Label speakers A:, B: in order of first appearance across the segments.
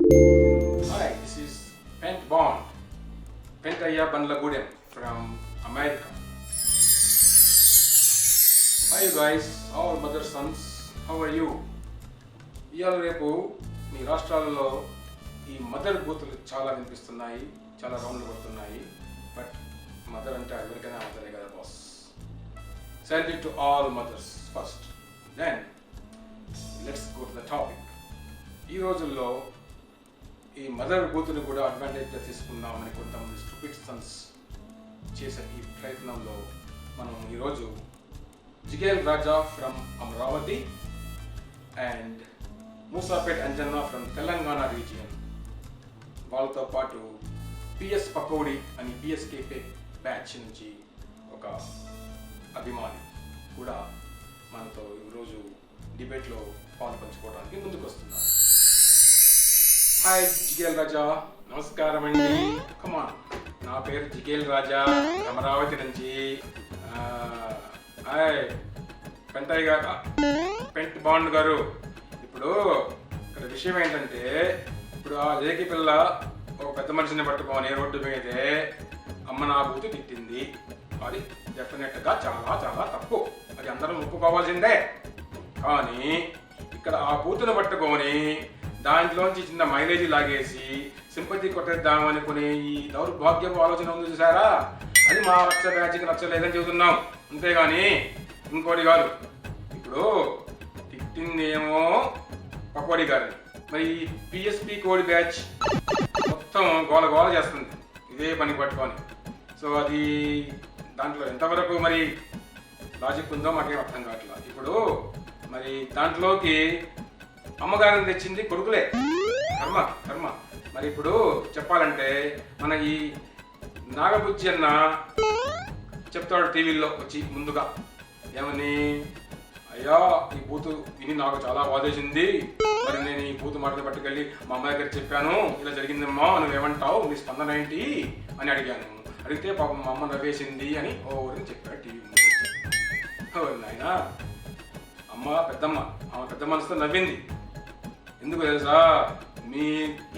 A: Hi, this is Pent Bond, Pentaya Banlagudem from America. Hi you guys, all mother sons, how are you? ఇవాళ రేపు మీ రాష్ట్రాల్లో ఈ mother బూతులు చాలా వినిపిస్తున్నాయి, చాలా రౌండ్లు పడుతున్నాయి. బట్ మదర్ అంటే ఎవరికైనా మదరే కదా boss. Salute to all mothers first. Then let's go to the topic. ఈ రోజుల్లో ఈ మదర్ బూతుని కూడా అడ్వాంటేజ్గా తీసుకుందామని కొంతమంది స్టూపిడ్ సన్స్ చేసే ఈ ప్రయత్నంలో మనం ఈరోజు Jigel Raja from Amaravati and Musapet Anjanna from Telangana region, వాళ్ళతో పాటు పిఎస్ పకోడి అని పిఎస్కే బ్యాచ్ నుంచి ఒక అభిమాని కూడా మనతో ఈరోజు డిబేట్లో పాలు పంచుకోవడానికి ముందుకు వస్తున్నారు. హాయ్ జిగేల్ రాజా, నమస్కారం అండి. కమాన్, నా పేరు జిగేల్ రాజా, అమరావతి నుంచి. హాయ్ పెంటయ్య గారు, పెంట్ బాండ్ గారు. ఇప్పుడు ఇక్కడ విషయం ఏంటంటే, ఇప్పుడు ఆ లేకి పిల్ల ఒక పెద్ద మనిషిని పట్టుకొని రోడ్డు మీదే అమ్మ నా బూతు తిట్టింది. అది డెఫినెట్గా చాలా చాలా తప్పు, అది అందరం ఒప్పుకోవాల్సిందే. కానీ ఇక్కడ ఆ బూతును పట్టుకొని దాంట్లోంచి చిన్న మైలేజీ లాగేసి సింపతి కొట్టేద్దాం అనుకునే ఈ దౌర్భాగ్యపు ఆలోచన ఉంది చూసారా, అది మా రక్ష బ్యాచ్కి నచ్చలేదని చెబుతున్నాం, అంతేగాని ఇంకోటి కాదు. ఇప్పుడు తిట్టిందేమో పకోడి గారిని, మరి పిఎస్పి కోడి బ్యాచ్ మొత్తం గోల గోల చేస్తుంది ఇదే పని పట్టుకొని. సో అది దాంట్లో ఎంతవరకు మరి లాజిక్ ఉందో మాకేం అర్థం కావట్లేదు. ఇప్పుడు మరి దాంట్లోకి అమ్మగారిని తెచ్చింది కొడుకులే, కర్మ కర్మ. మరి ఇప్పుడు చెప్పాలంటే మన ఈ నాగబుజ్జి అన్న చెప్తాడు టీవీలో వచ్చి ముందుగా, ఏమని, అయ్యా ఈ బూతు విని నాకు చాలా బాధేసింది, మరి నేను ఈ బూతు మాటలు పట్టుకెళ్ళి మా అమ్మాయి దగ్గర చెప్పాను, ఇలా జరిగిందమ్మా, నువ్వేమంటావు, నీ స్పందన ఏంటి అని అడిగాను. అడిగితే పాపం మా అమ్మ నవ్వేసింది అని ఓవరని చెప్పాడు టీవీ ముందు. నాయన అమ్మ పెద్దమ్మ, ఆమె పెద్ద మనసుతో నవ్వింది. ఎందుకు తెలుసా, మీ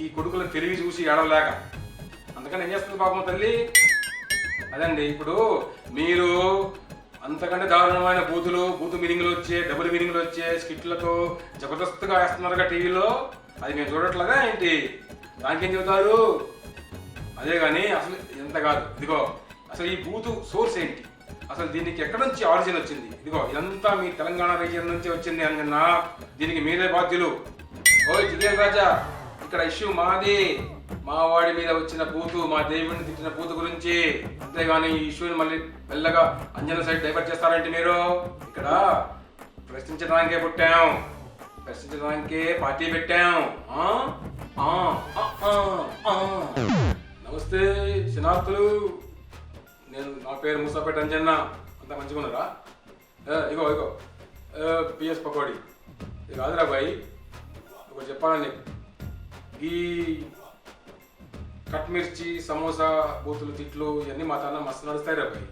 A: ఈ కొడుకుల తెలివి చూసి ఏడవలేక. అందుకని ఏం చేస్తుంది పాపం తల్లి. అదండి, ఇప్పుడు మీరు అంతకంటే దారుణమైన బూతు మీనింగ్లు వచ్చే, డబుల్ మీనింగ్లు వచ్చే స్కిట్లతో జబర్దస్త్గా వేస్తున్నారుగా టీవీలో, అది మేము చూడట్లేదా ఏంటి? దానికేం చెబుతారు? అదే కానీ అసలు ఎంత కాదు. ఇదిగో అసలు ఈ బూతు సోర్స్ ఏంటి, అసలు దీనికి ఎక్కడి నుంచి ఆరిజిన్ వచ్చింది? ఇదిగో ఇదంతా మీ తెలంగాణ రీజియన్ నుంచి వచ్చింది అన్నా, దీనికి మీరే బాధ్యులు. ఓయ్ జిగేల్ రాజా, ఇక్కడ ఇష్యూ మాది, మా వాడి మీద వచ్చిన బూతు, మా దేవుడిని తిట్టిన బూతు గురించి, అంతేగాని ఈ ఇష్యూని మళ్ళీ మెల్లగా అంజన సైడ్ డైవర్ట్ చేస్తారంటే మీరు. ఇక్కడ ప్రశ్నించడానికే పుట్టాం, ప్రశ్నించడానికే పార్టీ పెట్టాం. నమస్తే శనార్థులు, నా పేరు మూసాపేట అంజన్న. అంతా మంచిగా ఉన్నారా? ఇగో పిఎస్ పకోడి. ఇది కాదురా బాయ్, ఒకటి చెప్పాలని, ఈ కట్ మిర్చి, సమోసా, బూతులు, తిట్లు ఇవన్నీ మా తాన మస్తు నడుస్తాయి రా బాయ్.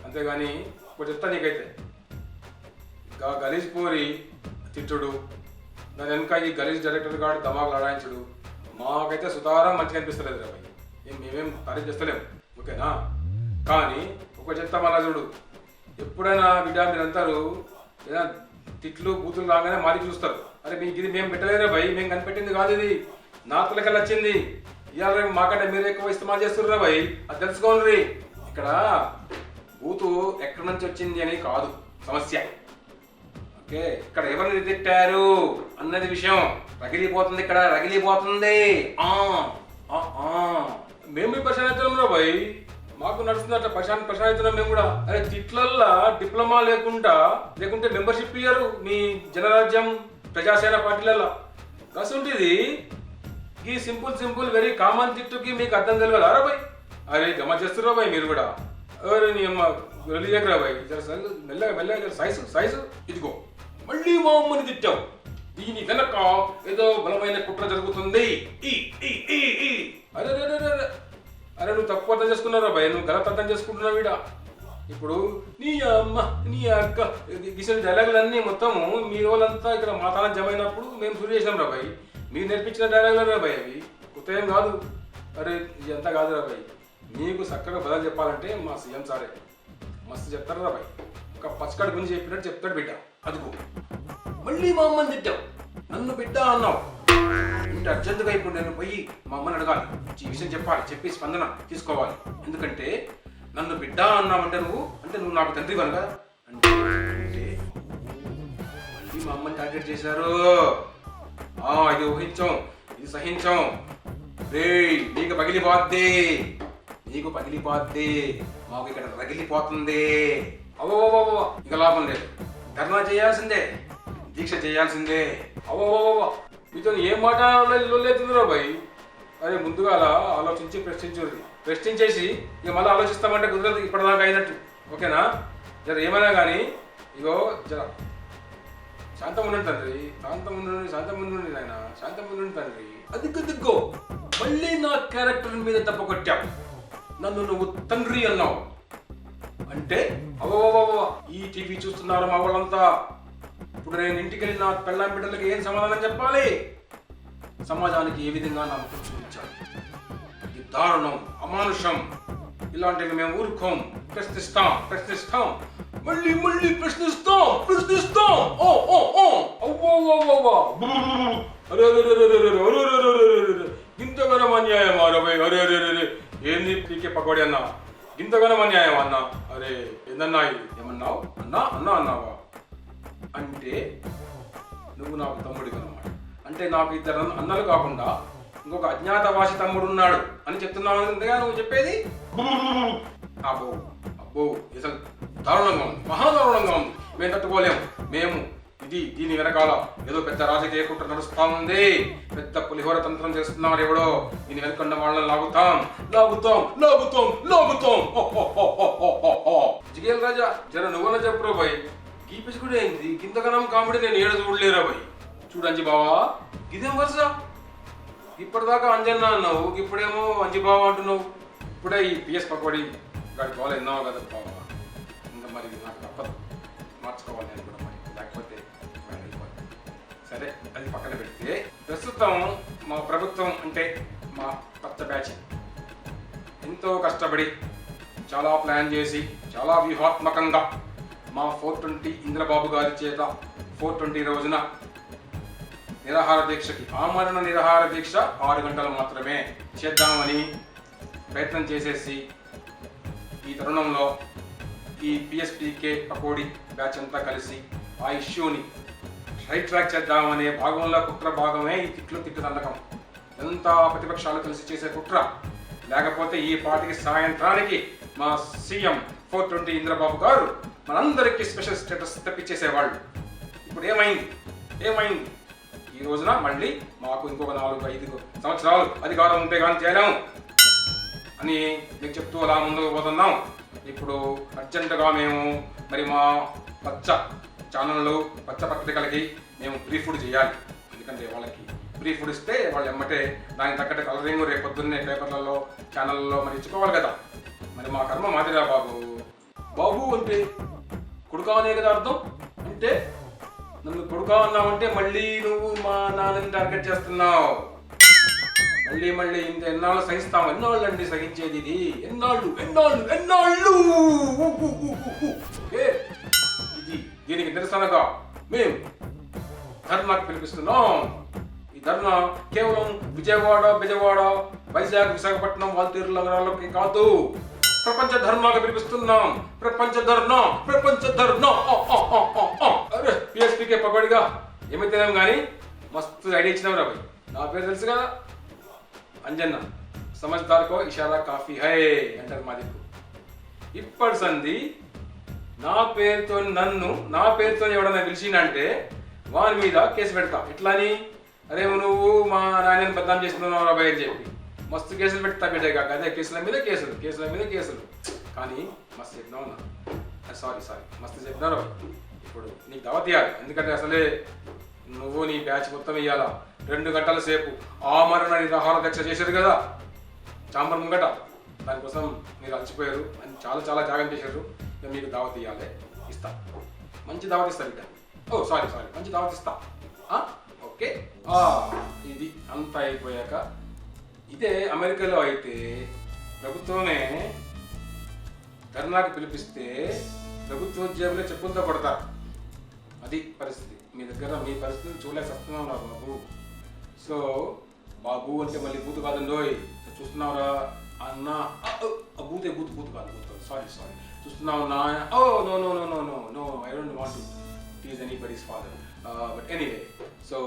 A: అంతేగాని ఒకటి చెప్తా నీకైతే, గలీజ్ పోరి తిట్టుడు, దాని వెనుక ఈ గలీజ్ డైరెక్టర్ గాడు దమాకు లడాయించుడు మాకైతే సుతారం మంచిగా అనిపిస్తలేదు రా బాయ్. మేమేం తారీఫ్ చేస్తలేము, ఓకేనా? కానీ ఒక చెప్తా మళ్ళా చూడు, ఎప్పుడైనా బిడ్డ మీరంటారు ఏదైనా తిట్లు బూతులు రాగానే మాది చూస్తారు, అరే మీకు ఇది మేము పెట్టలేరా భయ్, మేము కనిపెట్టింది కాదు, ఇది నాతులకెళ్ళి వచ్చింది, ఇవాళ రేపు మాకంటే మీరు ఎక్కువ ఇస్తమాలు చేస్తుర్రా భయ్, అది తెలుసుకోండి. ఇక్కడ బూతు ఎక్కడి నుంచి వచ్చింది అని కాదు సమస్య, ఓకే? ఇక్కడ ఎవరిని తిట్టారు అన్నది విషయం. రగిలిపోతుంది, ఇక్కడ రగిలిపోతుంది. మేము మీ ప్రశాంతం రా భయ్, మాకు నడుస్తున్నట్టు ప్రశాంతం మేము కూడా. అరే తిట్లల్లా డిప్లొమా లేకుంటే మెంబర్షిప్ ఇయ్యరు మీ జనరాజ్యం ప్రజాసేన పార్టీలల్లో. కసుంటిది ఈ సింపుల్ వెరీ కామన్ తిట్టుకి మీకు అర్థం తెలియదా రా భయ్? అరే గమ చేస్తుర్రా భయ్ మీరు కూడా. అరే నీ అమ్మ వెళ్ళిరా భయ్, మెల్లగా సైజు. ఇదిగో మళ్ళీ మా అమ్మని తిట్టావు, దీని వెనక ఏదో బలమైన కుట్ర జరుగుతుంది. అరే నువ్వు తక్కువ అర్థం చేసుకున్నారా భయ్, నువ్వు గలత్ అర్థం చేసుకుంటున్నావు వీడ. ఇప్పుడు నీ అమ్మ నీ అక్క గిసిన డైలాగులన్నీ మొత్తము మీ వాళ్ళంతా ఇక్కడ మాతానం జమైనప్పుడు మేము షూట్ చేసినాం రా భయ్. మీరు నేర్పించిన డైలాగులు రా భయ్ అవి, కొత్త ఏం కాదు. అరే ఇదంతా కాదు రా భయ్, మీకు చక్కగా బదులు చెప్పాలంటే మా సీఎం సారే మస్తు చెప్తారు రా భయ్. ఒక పచ్చకాడు గురించి చెప్పినట్టు చెప్తాడు బిడ్డ. అదుకో మళ్ళీ మా అమ్మని తిట్టావు, నన్ను బిడ్డ అన్నావు అంటే అర్జెంటుగా ఇప్పుడు నేను పోయి మా అమ్మని అడగాలి, ఈ విషయం చెప్పాలి, చెప్పి స్పందన తీసుకోవాలి. ఎందుకంటే నన్ను బిడ్డ అన్నావంటే నువ్వు నాకు తండ్రి కనుక అంటే మళ్ళీ మా అమ్మని టార్గెట్ చేశారు. ఇది ఊహించాం, ఇది సహించాం. నీకు పగిలిపోద్ది, నీకు పగిలిపోద్ది, మాకు ఇక్కడ రగిలిపోతుంది. అవో ఇక లాభం లేదు, ధర్నా చేయాల్సిందే, దీక్ష చేయాల్సిందే. అవో మీతో ఏం మాట లేదురా భయ్. అరే ముందుగా అలా ఆలోచించి ప్రశ్నించేసి ఇక మళ్ళీ ఆలోచిస్తామంటే కుదరదు, ఇప్పటిదాకా అయినట్టు. ఓకేనా? జర ఏమైనా కానీ ఇగో జర శాంతం ఉండండి తండ్రి, శాంతం ఉండండి నాయన, శాంతం ఉండండి తండ్రి. దిగ్గో మళ్ళీ నా క్యారెక్టర్ మీద తప్ప కొట్టావు, నన్ను నువ్వు తండ్రి అన్నావు అంటే ఈ టీవీ చూస్తున్నారు మా వాళ్ళంతా. ఇప్పుడు నేను ఇంటికి వెళ్ళి నా పెళ్ళాం బిడ్డలకి ఏం సమాధానం చెప్పాలి? సమాజానికి ఏ విధంగా నా ముఖం చూపించాలి? ఇది దారుణం, అమానుషం. ఇలాంటివి మేము ఊరుకోం, ప్రశ్నిస్తాం మళ్ళీ ప్రశ్నిస్తాం. ఇంతగానం అన్యాయం అరవై. అరే ఏంది పీకే పకోడి అన్నా, ఇంతగానం అన్యాయం అన్నా. అరే ఏందన్నా ఇది? ఏమన్నావు? అన్నావా అంటే నువ్వు నాకు తమ్ముడివి అన్నమాట. అంటే నాకు ఇద్దరు అన్నలు కాకుండా ఇంకొక అజ్ఞాతవాసి తమ్ముడు ఉన్నాడు అని చెప్తున్నావు అంతగా నువ్వు చెప్పేది? అబ్బో అసలు దారుణంగా ఉంది, మహాదారుణంగా ఉంది. మేము తట్టుకోలేము. దీని వెనకాల ఏదో పెద్ద రాజకీయ కుట్ర నడుస్తా ఉంది, పెద్ద పులిహోర తంత్రం చేస్తున్నారు ఎవడో. దీని వెనకన్న వాళ్ళని లాగుతాం. జిగేల్ రాజా జర నువ్వన చెప్పురో భయ్, గీపిసి కూడా అయింది ఇంతకనం కామెడీ నేను ఏడ చూడలేరా భయ్. చూడంజి బావా, ఇదేం వరుస? ఇప్పటిదాకా అంజన్న అన్నావు, ఇప్పుడేమో అంజి బావ అంటున్నావు. ఇప్పుడే ఈ పిఎస్ పకోడి గాడి బాగా విన్నావు కదా బావా. ఇంకా మరి నాకు తప్పదు, మార్చుకోవాలి నేను కూడా మరి, లేకపోతే సరే అది పక్కన పెడితే ప్రస్తుతం మా ప్రభుత్వం అంటే మా కొత్త బ్యాచ్ ఎంతో కష్టపడి చాలా ప్లాన్ చేసి చాలా వ్యూహాత్మకంగా మా 420 ఇంద్రబాబు గారి చేత 420 రోజున నిరాహార దీక్షకి, ఆమరణ నిరాహార దీక్ష 6 గంటలు మాత్రమే చేద్దామని ప్రయత్నం చేసేసి ఈ తరుణంలో ఈ పిఎస్పీకే పకోడి బ్యాచ్ అంతా కలిసి ఆ ఇష్యూని రైట్ ట్రాక్ చేద్దామనే భాగంలో కుట్ర భాగమే ఈ తిట్టు దండకం. ఎంత ప్రతిపక్షాలు కలిసి చేసే కుట్ర. లేకపోతే ఈ పార్టీకి సాయంత్రానికి మా సీఎం 420 ఇంద్రబాబు గారు మనందరికీ స్పెషల్ స్టేటస్ తెప్పించేసేవాళ్ళు. ఇప్పుడు ఏమైంది? ఈ రోజున మళ్ళీ మాకు ఇంకొక 4-5 సంవత్సరాలు అధికారం ఉంటే కానీ చేయలేము అని మీకు చెప్తూ అలా ముందుకు పోతున్నాం. ఇప్పుడు అర్జెంటుగా మేము మరి మా పచ్చ ఛానళ్ళు, పచ్చ పత్రికలకి మేము ప్రీ ఫుడ్ చేయాలి. ఎందుకంటే వాళ్ళకి ప్రీ ఫుడ్ ఇస్తే వాళ్ళు ఎమ్మటే దానికి తగ్గట్టు కలరింగ్ రేపు పొద్దున్నే పేపర్లలో, ఛానళ్ళలో మరి ఇచ్చుకోవాలి కదా. మరి మా కర్మ మాదిరా బాబు అంటే కొడుకా అనే కదా అర్థం. అంటే నన్ను కొడుకా అన్నావంటే మళ్ళీ నువ్వు మా నాన్నని టార్గెట్ చేస్తున్నావు. మళ్ళీ ఇంత ఎన్నాళ్ళు సహిస్తాం? ఎన్నాళ్ళు అండి సహించేది ఇది? ఎన్నాళ్ళు? ఇది దీనికి నిరసనగా మేము ధర్నాకు పిలిపిస్తున్నాం. ఈ ధర్నా కేవలం విజయవాడ, వైజాగ్, విశాఖపట్నం, వాల్తీరు నగరాలకి కాదు, ప్రపంచ ధర్నాగా పిలిపిస్తున్నాం. ప్రపంచ ధర్నా. అరే పిఎస్పీకే పకోడిగా ఏమైతేనేం కానీ మస్తు ఐడియా ఇచ్చినావు రా భయ్. నా పేరు తెలుసు కదా, అంజన్న. సమజ్దార్ కో ఇషారా కాఫీ హై అంటారు మా దిక్కు. ఇప్పటి సంది నా పేరుతో ఎవడన్నా పిలిచిందంటే వాని మీద కేసు పెడతా. ఎట్లా అని? అరే నువ్వు మా నాయనని బద్నాం చేస్తున్నావు రాబాయ్ అని చెప్పి మస్తు కేసులు పెడతా బిడ్డగా. అదే కేసుల మీద కేసులు. కానీ మస్తు చెప్పినావు సారీ మస్తు చెప్పినారు. ఇప్పుడు నీకు దావత్ ఇవ్వాలి. ఎందుకంటే అసలే నువ్వు నీ బ్యాచ్ మొత్తం ఇవ్వాలా. 2 గంటల సేపు ఆమరణ నిరాహార దీక్ష చేశారు కదా చాంబర్ ముంగట. దానికోసం మీరు అలసిపోయారు అని చాలా త్యాగం చేశారు. మీకు దావత్ ఇవ్వాలి, ఇస్తా. మంచి దావత్ ఇస్తా బిడ్డ. సారీ మంచి దావత్ ఇస్తా. ఓకే ఇది అంతా అయిపోయాక ఇదే అమెరికాలో అయితే ప్రభుత్వమే ధర్నాకు పిలిపిస్తే ప్రభుత్వోద్యోగులే చెప్పులతో కొడతారు. అది పరిస్థితి. మీ దగ్గర మీ పరిస్థితిని చూడలేక వస్తున్నావు నా బాబు. సో బాబు అంటే మళ్ళీ బూతు కాదండోయ్. చూస్తున్నావురా అన్న, బూతే బూతు కాదు సారీ చూస్తున్నావు నా. Oh no no no no no no I don't want to tease anybody's father. But anyway, so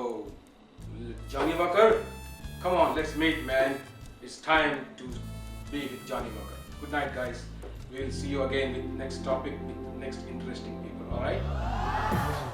A: Johnny Walker, come on, let's meet, man. It's time to be with Johnny Walker. Good night, guys. We'll see you again with next topic, with next interesting people, alright?